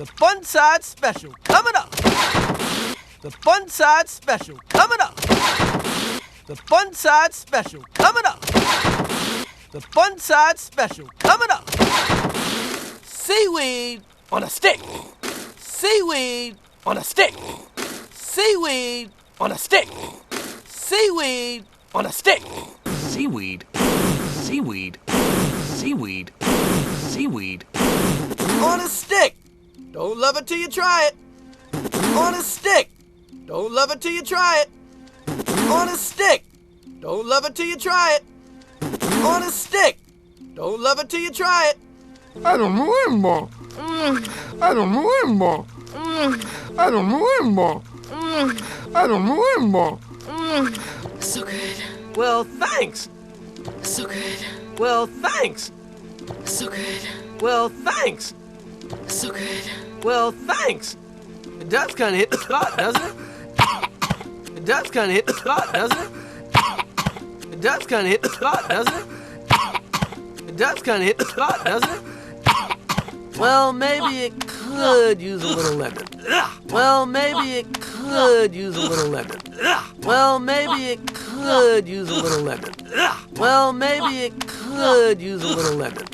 The Fun Side Special coming up. The Fun Side Special coming up. The Fun Side Special coming up. The Fun Side Special coming up. Seaweed on a stick. Seaweed on a stick. Seaweed on a stick. Seaweed on a stick. Seaweed. Seaweed. Seaweed. Seaweed. On a stick. Don't love it till you try it. On a stick. Don't love it till you try it. On a stick. Don't love it till you try it. On a stick. Don't love it till you try it. I don't remember. I don't remember. I don't remember. I don't remember. So good. Well, thanks. So good. Well, thanks. So good. Well, thanks. So good. Well, thanks. It does kind of hit the spot, doesn't it? It does kind of hit the spot, doesn't it? It does kind of hit the spot, doesn't it? It does kind of hit the spot, doesn't it? Well, maybe it could use a little lemon. Well, maybe it could use a little lemon. Well, maybe it could use a little lemon. Well, maybe it could use a little lemon.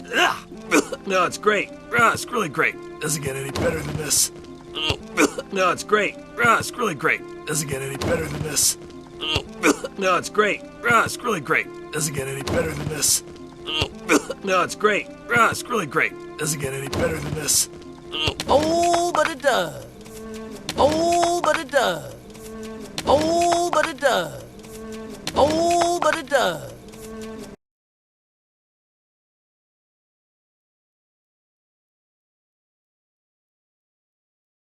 No, it's great. It's really great. Doesn't get any better than this. No, it's great. It's really great. Doesn't get any better than this. No, it's great. It's really great. Doesn't get any better than this. No, it's great. It's really great. Doesn't get any better than this. Oh, but it does. Oh, but it does. Oh, but it does. Oh, but it does.